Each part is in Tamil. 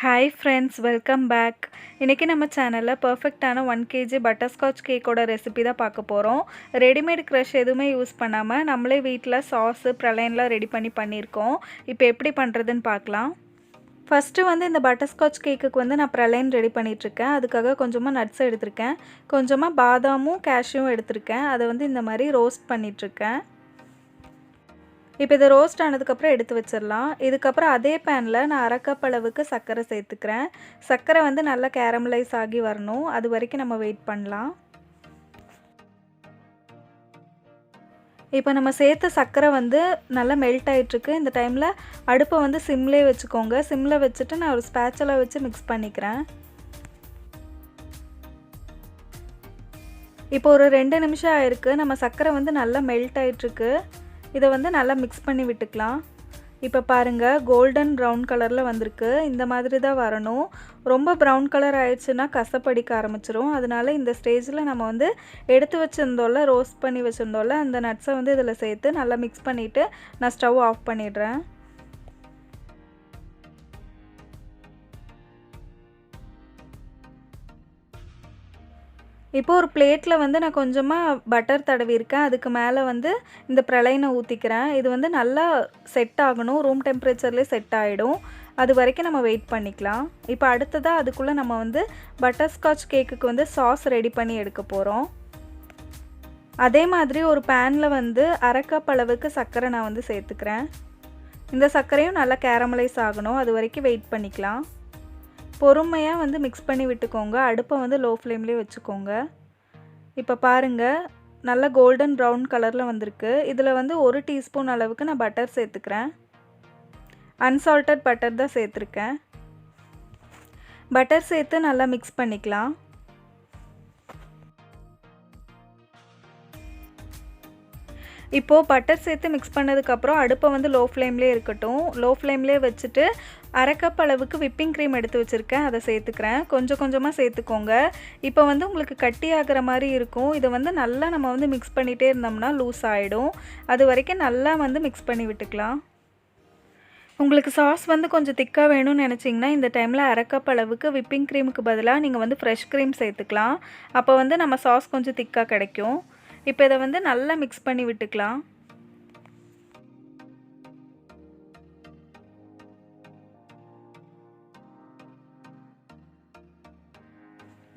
Hi friends, welcome back. இன்றைக்கி நம்ம சேனலில் பர்ஃபெக்டான 1 kg பட்டர்ஸ்காட்ச் கேக்கோட ரெசிபி தான் பார்க்க போகிறோம். ரெடிமேட் க்ரஷ் எதுவுமே யூஸ் பண்ணாமல் நம்மளே வீட்டில் சாஸு ப்ரலைன்லாம் ரெடி பண்ணியிருக்கோம். இப்போ எப்படி பண்ணுறதுன்னு பார்க்கலாம். ஃபஸ்ட்டு இந்த பட்டர்ஸ்காட்ச் கேக்குக்கு நான் ப்ரலைன் ரெடி பண்ணிகிட்ருக்கேன். அதுக்காக கொஞ்சமாக நட்ஸ் எடுத்திருக்கேன், கொஞ்சமாக பாதாமும் கேஷ்யூவும் எடுத்திருக்கேன். அதை இந்த மாதிரி ரோஸ்ட் பண்ணிகிட்ருக்கேன். இப்போ இதை ரோஸ்ட் ஆனதுக்கப்புறம் எடுத்து வச்சிடலாம். இதுக்கப்புறம் அதே பேனில் நான் 1/2 கப் அளவுக்கு சர்க்கரை சேர்த்துக்கிறேன். சர்க்கரை நல்லா கேரமலைஸ் ஆகி வரணும், அது வரைக்கும் நம்ம வெயிட் பண்ணலாம். இப்போ நம்ம சேர்த்த சர்க்கரை நல்லா மெல்ட் ஆகிட்டுருக்கு. இந்த டைமில் அடுப்பை சிம்லேயே வச்சுக்கோங்க. சிம்மில் வச்சுட்டு நான் ஒரு ஸ்பேச்சுலா வச்சு மிக்ஸ் பண்ணிக்கிறேன். இப்போ ஒரு 2 நிமிஷம் ஆயிருக்கு. நம்ம சர்க்கரை நல்லா மெல்ட் ஆகிட்டுருக்கு. இதை நல்லா மிக்ஸ் பண்ணி விட்டுக்கலாம். இப்போ பாருங்கள், கோல்டன் ப்ரௌன் கலரில் வந்திருக்கு. இந்த மாதிரி தான் வரணும். ரொம்ப ப்ரௌன் கலர் ஆயிடுச்சுன்னா கசப்படிக்க ஆரம்பிச்சிரும். அதனால இந்த ஸ்டேஜில் நம்ம எடுத்து வச்சுருந்தோம்ல, ரோஸ்ட் பண்ணி வச்சுருந்தோம்ல, அந்த நட்ஸை இதில் சேர்த்து நல்லா மிக்ஸ் பண்ணிவிட்டு நான் ஸ்டவ் ஆஃப் பண்ணிடுறேன். இப்போ ஒரு பிளேட்டில் நான் கொஞ்சமாக பட்டர் தடவிருக்கேன். அதுக்கு மேலே இந்த ப்ரலைனை ஊற்றிக்கிறேன். இது நல்லா செட் ஆகணும். ரூம் டெம்பரேச்சர்லேயே செட் ஆகிடும். அது வரைக்கும் நம்ம வெயிட் பண்ணிக்கலாம். இப்போ அடுத்ததாக அதுக்குள்ளே நம்ம பட்டர்ஸ்காட்ச் கேக்குக்கு சாஸ் ரெடி பண்ணி எடுக்க போகிறோம். அதே மாதிரி ஒரு பேனில் 1/2 கப் அளவுக்கு சர்க்கரை நான் சேர்த்துக்கிறேன். இந்த சர்க்கரையும் நல்லா கேரமலைஸ் ஆகணும், அது வரைக்கும் வெயிட் பண்ணிக்கலாம். பொறுமையாக மிக்ஸ் பண்ணி விட்டுக்கோங்க. அடுப்பை லோ ஃப்ளேம்லேயே வச்சுக்கோங்க. இப்போ பாருங்கள், நல்ல கோல்டன் ப்ரௌன் கலரில் வந்திருக்கு. இதில் 1 டீஸ்பூன் அளவுக்கு நான் பட்டர் சேர்த்துக்கிறேன். அன்சால்ட்டட் பட்டர் தான் சேர்த்துருக்கேன். பட்டர் சேர்த்து நல்லா மிக்ஸ் பண்ணிக்கலாம். இப்போது பட்டர் சேர்த்து மிக்ஸ் பண்ணதுக்கப்புறம் அடுப்பை லோ ஃப்ளேம்லேயே இருக்கட்டும். லோ ஃப்ளேம்லேயே வச்சுட்டு 1/2 கப் அளவுக்கு விப்பிங் க்ரீம் எடுத்து வச்சுருக்கேன், அதை சேர்த்துக்கிறேன். கொஞ்சம் கொஞ்சமாக சேர்த்துக்கோங்க. இப்போ உங்களுக்கு கட்டி ஆகிற மாதிரி இருக்கும். இதை நல்லா நம்ம மிக்ஸ் பண்ணிகிட்டே இருந்தோம்னா லூஸ் ஆகிடும். அது வரைக்கும் நல்லா மிக்ஸ் பண்ணி விட்டுக்கலாம். உங்களுக்கு சாஸ் கொஞ்சம் திக்காக வேணும்னு நினச்சிங்கன்னா இந்த டைமில் 1/2 கப் அளவுக்கு விப்பிங் க்ரீமுக்கு பதிலாக நீங்கள் ஃப்ரெஷ் க்ரீம் சேர்த்துக்கலாம். அப்போ நம்ம சாஸ் கொஞ்சம் திக்காக கிடைக்கும். இப்போ இதை நல்லா மிக்ஸ் பண்ணி விட்டுக்கலாம்.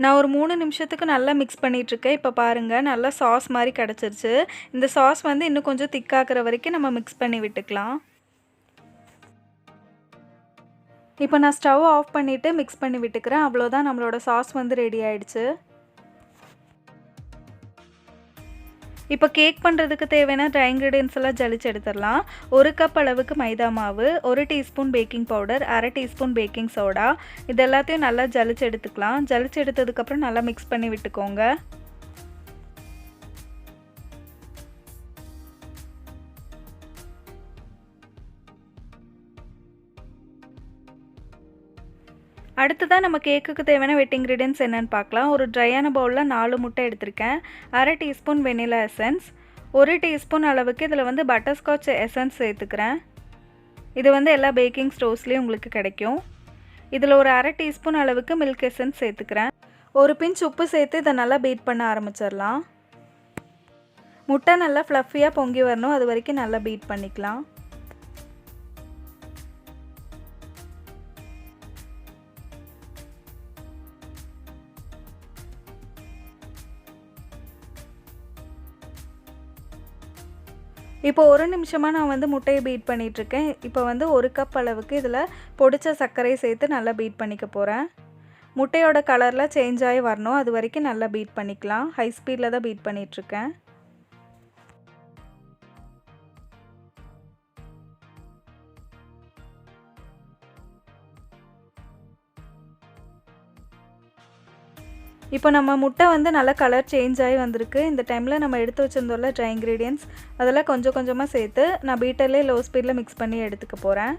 நான் ஒரு 3 நிமிஷத்துக்கு நல்லா மிக்ஸ் பண்ணிகிட்ருக்கேன். இப்போ பாருங்கள், நல்லா சாஸ் மாதிரி கிடச்சிருச்சு. இந்த சாஸ் இன்னும் கொஞ்சம் திக்காகிற வரைக்கும் நம்ம மிக்ஸ் பண்ணி விட்டுக்கலாம். இப்போ நான் ஸ்டவ் ஆஃப் பண்ணிவிட்டு மிக்ஸ் பண்ணி விட்டுக்கிறேன். அவ்வளோதான், நம்மளோட சாஸ் ரெடி ஆயிடுச்சு. இப்போ கேக் பண்ணுறதுக்கு தேவையான ட்ரை இன்க்ரீடியன்ஸ் எல்லாம் ஜலிச்சு எடுத்துடலாம். 1 கப் அளவுக்கு மைதா மாவு, 1 teaspoon baking powder, 1/2 teaspoon baking soda, இது எல்லாத்தையும் நல்லா ஜலிச்சு எடுத்துக்கலாம். ஜலிச்சு எடுத்ததுக்கப்புறம் நல்லா மிக்ஸ் பண்ணி விட்டுக்கோங்க. அடுத்ததாக நம்ம கேக்குக்கு தேவையான வெட் இன்க்ரீடியன்ஸ் என்னென்னு பார்க்கலாம். ஒரு ட்ரையான பவுலில் 4 முட்டை எடுத்திருக்கேன், 1/2 டீஸ்பூன் வெனிலா எசன்ஸ், 1 டீஸ்பூன் அளவுக்கு இதில் பட்டர்ஸ்காட்ச் எசன்ஸ் சேர்த்துக்கிறேன். இது எல்லா பேக்கிங் ஸ்டோர்ஸ்லேயும் உங்களுக்கு கிடைக்கும். இதில் ஒரு 1/2 டீஸ்பூன் அளவுக்கு மில்க் எசன்ஸ் சேர்த்துக்கிறேன். ஒரு பிஞ்ச் உப்பு சேர்த்து இதை நல்லா பீட் பண்ண ஆரம்பிச்சிடலாம். முட்டை நல்லா ஃப்ளஃபியாக பொங்கி வரணும், அது வரைக்கும் நல்லா பீட் பண்ணிக்கலாம். இப்போ 1 நிமிஷமாக நான் முட்டையை பீட் பண்ணிகிட்ருக்கேன். இப்போ 1 கப் அளவுக்கு இதில் பொடிச்ச சர்க்கரையை சேர்த்து நல்லா பீட் பண்ணிக்க போகிறேன். முட்டையோட கலரில் சேஞ்ச் ஆகி வரணும், அது வரைக்கும் நல்லா பீட் பண்ணிக்கலாம். ஹை ஸ்பீடில் தான் பீட் பண்ணிகிட்ருக்கேன். இப்போ நம்ம முட்டை நல்லா கலர் சேஞ்ச் ஆகி வந்திருக்கு. இந்த டைமில் நம்ம எடுத்து வச்சுருந்தோம்ல ட்ரை இன்க்ரீடியன்ட்ஸ், அதெல்லாம் கொஞ்சம் கொஞ்சமாக சேர்த்து நான் பீட்டர்லேயே லோ ஸ்பீடில் மிக்ஸ் பண்ணி எடுத்துக்க போகிறேன்.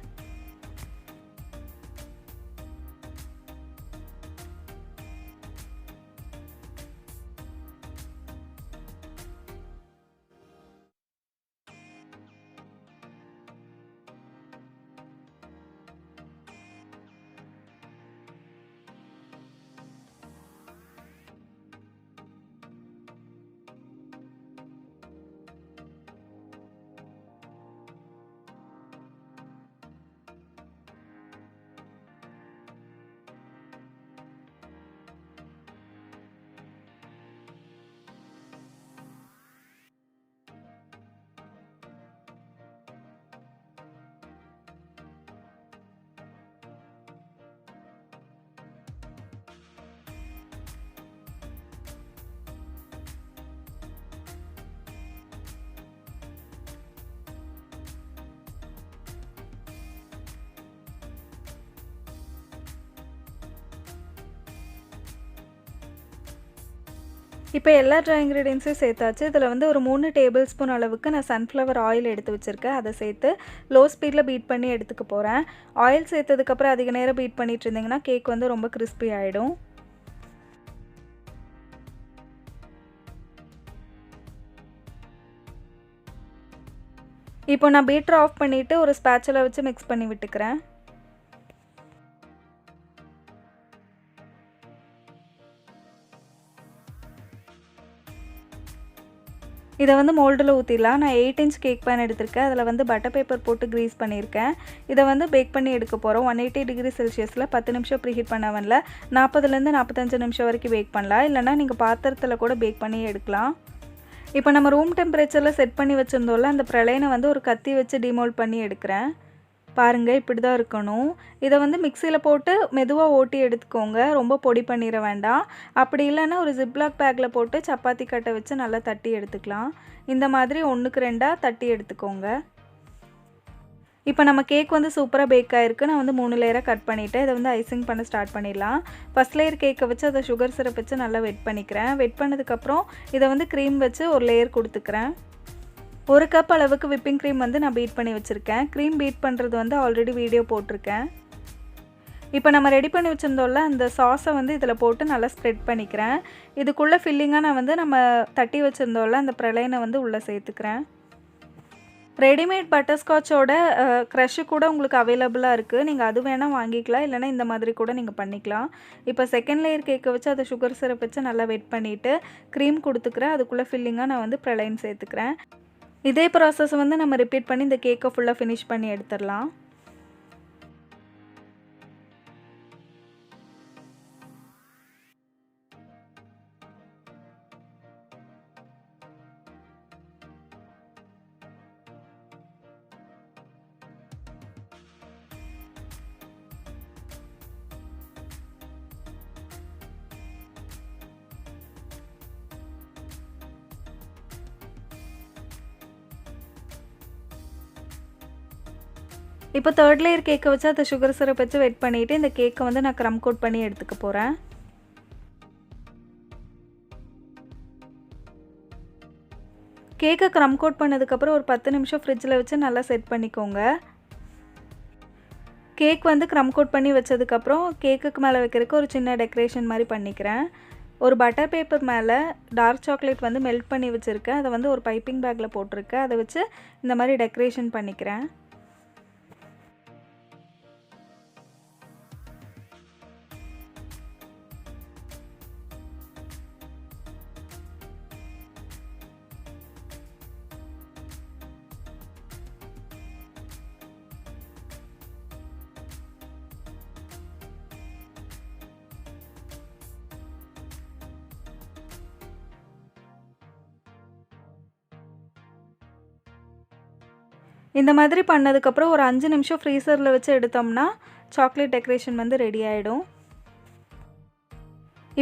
இப்போ எல்லா ட்ரை இன்க்ரீடியன்ஸையும் சேர்த்தாச்சு. இதில் வந்து ஒரு 3 டேபிள் ஸ்பூன் அளவுக்கு நான் சன்ஃப்ளவர் ஆயில் எடுத்து வச்சுருக்கேன். அதை சேர்த்து லோ ஸ்பீடில் பீட் பண்ணி எடுத்துக்க போகிறேன். ஆயில் சேர்த்ததுக்கப்புறம் அதிக நேரம் பீட் பண்ணிட்டு இருந்தீங்கன்னா கேக் வந்து ரொம்ப கிறிஸ்பி ஆகிடும். இப்போ நான் பீட்டர் ஆஃப் பண்ணிவிட்டு ஒரு ஸ்பேச்சுலா வச்சு மிக்ஸ் பண்ணி விட்டுக்கிறேன். இதை வந்து மோல்டில் ஊற்றிடலாம். நான் 8 இன்ச் கேக் பேன் எடுத்திருக்கேன். அதில் வந்து பட்டர் பேப்பர் போட்டு க்ரீஸ் பண்ணியிருக்கேன். இதை வந்து பேக் பண்ணி எடுக்க போகிறோம். 180 டிகிரி செல்சியஸில் 10 நிமிஷம் ப்ரீஹீட் பண்ண அவனில் 40லேருந்து 45 நிமிஷம் வரைக்கும் பேக் பண்ணலாம். இல்லைனா நீங்கள் பாத்திரத்தில் கூட பேக் பண்ணி எடுக்கலாம். இப்போ நம்ம ரூம் டெம்பரேச்சரில் செட் பண்ணி வச்சுருந்தோம்ல, அந்த பிரலைனை வந்து ஒரு கத்தி வச்சு டிமோல்ட் பண்ணி எடுக்கிறேன். பாருங்கள், இப்படி தான் இருக்கணும். இதை வந்து மிக்சியில் போட்டு மெதுவாக ஓட்டி எடுத்துக்கோங்க. ரொம்ப பொடி பண்ணிட வேண்டாம். அப்படி இல்லைன்னா ஒரு ஜிப்லாக் பேக்கில் போட்டு சப்பாத்தி கட்டை வச்சு நல்லா தட்டி எடுத்துக்கலாம். இந்த மாதிரி 1க்கு 2ஆக தட்டி எடுத்துக்கோங்க. இப்போ நம்ம கேக் வந்து சூப்பராக பேக் ஆகிருக்கு. நான் வந்து 3 லேயராக கட் பண்ணிவிட்டேன். இதை வந்து ஐசிங் பண்ண ஸ்டார்ட் பண்ணிடலாம். ஃபஸ்ட் லேயர் கேக்கை வச்சு அதை சுகர் சிரப் வச்சு நல்லா வெட் பண்ணிக்கிறேன். வெட் பண்ணதுக்கப்புறம் இதை வந்து க்ரீம் வச்சு ஒரு லேயர் கொடுத்துக்கிறேன். 1 கப் அளவுக்கு விப்பிங் க்ரீம் வந்து நான் பீட் பண்ணி வச்சுருக்கேன். க்ரீம் பீட் பண்ணுறது வந்து ஆல்ரெடி வீடியோ போட்டிருக்கேன். இப்போ நம்ம ரெடி பண்ணி வச்சுருந்தோம்ல, அந்த சாஸை வந்து இதில் போட்டு நல்லா ஸ்ப்ரெட் பண்ணிக்கிறேன். இதுக்குள்ளே ஃபில்லிங்காக நான் வந்து நம்ம தட்டி வச்சுருந்தோம்ல, அந்த பிரலைனை வந்து உள்ளே சேர்த்துக்கிறேன். ரெடிமேட் பட்டர்ஸ்காட்சோட க்ரஷ்ஷு கூட உங்களுக்கு அவைலபிளாக இருக்குது. நீங்கள் அது வேணால் வாங்கிக்கலாம். இல்லைனா இந்த மாதிரி கூட நீங்கள் பண்ணிக்கலாம். இப்போ செகண்ட் லேயர் கேக்கை வச்சு அதை சுகர் சிரப் வச்சு நல்லா வெட் பண்ணிவிட்டு க்ரீம் கொடுத்துக்கிறேன். அதுக்குள்ளே ஃபில்லிங்காக நான் வந்து பிரலைன் சேர்த்துக்கிறேன். இதே ப்ராசஸ் வந்து நம்ம ரிப்பீட் பண்ணி இந்த கேக்கை ஃபுல்லாக ஃபினிஷ் பண்ணி எடுத்துடலாம். இப்போ தேர்ட் லேயர் கேக்கை வச்சு அதை சுகர் சிரப் வச்சு வெட் பண்ணிவிட்டு இந்த கேக்கை வந்து நான் க்ரம் கோட் பண்ணி எடுத்துக்க போகிறேன். கேக்கை க்ரம் கோட் பண்ணதுக்கப்புறம் ஒரு 10 நிமிஷம் ஃப்ரிட்ஜில் வச்சு நல்லா செட் பண்ணிக்கோங்க. கேக் வந்து க்ரம் கோட் பண்ணி வச்சதுக்கப்புறம் கேக்குக்கு மேலே வைக்கிறதுக்கு ஒரு சின்ன டெக்கரேஷன் மாதிரி பண்ணிக்கிறேன். ஒரு பட்டர் பேப்பர் மேலே டார்க் சாக்லேட் வந்து மெல்ட் பண்ணி வச்சுருக்கேன். அதை வந்து ஒரு பைப்பிங் பேக்கில் போட்டிருக்கேன். அதை வச்சு இந்த மாதிரி டெக்கரேஷன் பண்ணிக்கிறேன். இந்த மாதிரி பண்ணதுக்கப்புறம் ஒரு 5 நிமிஷம் ஃப்ரீசரில் வச்சு எடுத்தோம்னா சாக்லேட் டெக்கரேஷன் வந்து ரெடி ஆகிடும்.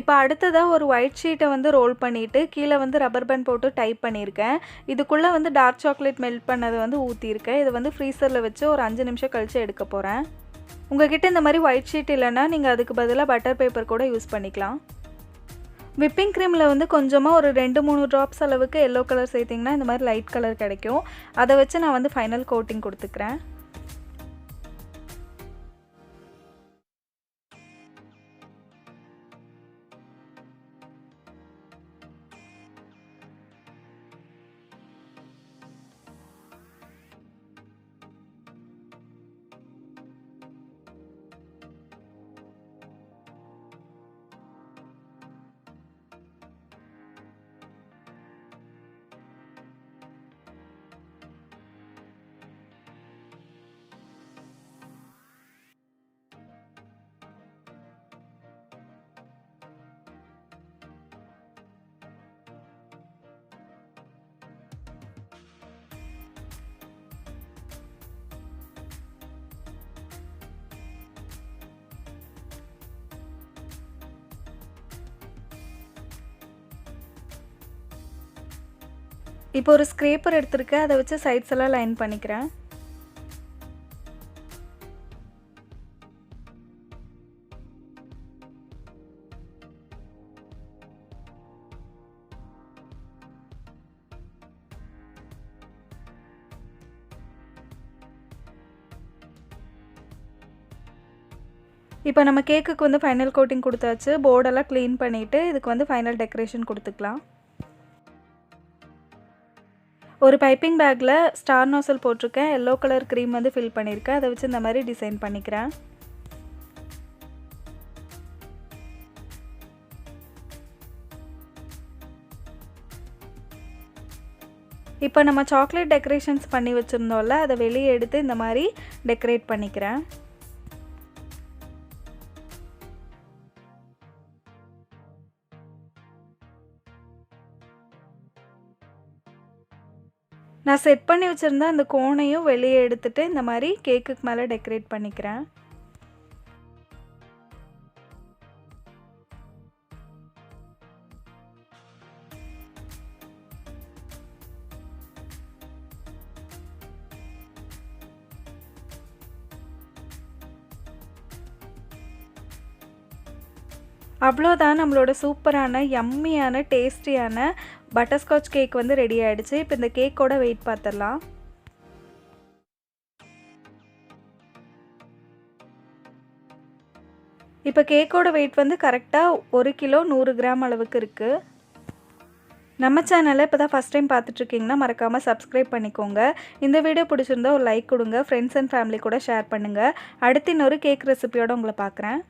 இப்போ அடுத்ததாக ஒரு ஒயிட் ஷீட்டை வந்து ரோல் பண்ணிவிட்டு கீழே வந்து ரப்பர் பேண்ட் போட்டு டைப் பண்ணியிருக்கேன். இதுக்குள்ளே வந்து டார்க் சாக்லேட் மெல்ட் பண்ணதை வந்து ஊற்றியிருக்கேன். இதை வந்து ஃப்ரீசரில் வச்சு ஒரு 5 நிமிஷம் கழித்து எடுக்க போகிறேன். உங்கள்கிட்ட இந்த மாதிரி ஒயிட் ஷீட் இல்லைன்னா நீங்கள் அதுக்கு பதிலாக பட்டர் பேப்பர் கூட யூஸ் பண்ணிக்கலாம். விப்பிங் க்ரீமில் வந்து கொஞ்சமாக ஒரு 2-3 ட்ராப்ஸ் அளவுக்கு எல்லோ கலர் சேர்த்திங்கன்னா இந்த மாதிரி லைட் கலர் கிடைக்கும். அதை வச்சு நான் வந்து ஃபைனல் கோட்டிங் கொடுத்துக்கிறேன். இப்போ ஒரு ஸ்க்ரேப்பர் எடுத்துருக்கேன். அதை வச்சு சைட்ஸ் எல்லாம் லைன் பண்ணிக்கிறேன். இப்போ நம்ம கேக்குக்கு வந்து ஃபைனல் கோட்டிங் கொடுத்தாச்சு. போர்டெல்லாம் க்ளீன் பண்ணிவிட்டு இதுக்கு வந்து ஃபைனல் டெக்கரேஷன் கொடுத்துக்கலாம். ஒரு பைப்பிங் பேக்கில் ஸ்டார் நோசல் போட்டிருக்கேன். எல்லோ கலர் க்ரீம் வந்து ஃபில் பண்ணியிருக்கேன். அதை வச்சு இந்த மாதிரி டிசைன் பண்ணிக்கிறேன். இப்போ நம்ம சாக்லேட் டெக்கரேஷன்ஸ் பண்ணி வச்சுருந்தோம்ல, அதை வெளியே எடுத்து இந்த மாதிரி டெக்கரேட் பண்ணிக்கிறேன். நான் செட் பண்ணி வச்சுருந்த அந்த கோனையும் வெளியே எடுத்துகிட்டு இந்த மாதிரி கேக்குக்கு மேலே டெக்கரேட் பண்ணிக்கிறேன். அவ்வளோதான், நம்மளோட சூப்பரான யம்மியான டேஸ்டியான பட்டர்ஸ்காட்ச் கேக் வந்து ரெடி ஆகிடுச்சு. இப்போ இந்த கேக்கோட வெயிட் பார்த்துடலாம். இப்போ கேக்கோட வெயிட் வந்து கரெக்டாக 1 கிலோ 100 கிராம் அளவுக்கு இருக்குது. நம்ம சேனலை இப்போ தான் ஃபஸ்ட் டைம் பார்த்துட்ருக்கீங்கன்னா மறக்காமல் சப்ஸ்கிரைப் பண்ணிக்கோங்க. இந்த வீடியோ பிடிச்சிருந்தா ஒரு லைக் கொடுங்க. ஃப்ரெண்ட்ஸ் அண்ட் ஃபேமிலி கூட ஷேர் பண்ணுங்கள். அடுத்து இன்னொரு கேக் ரெசிபியோடு உங்களை பார்க்குறேன்.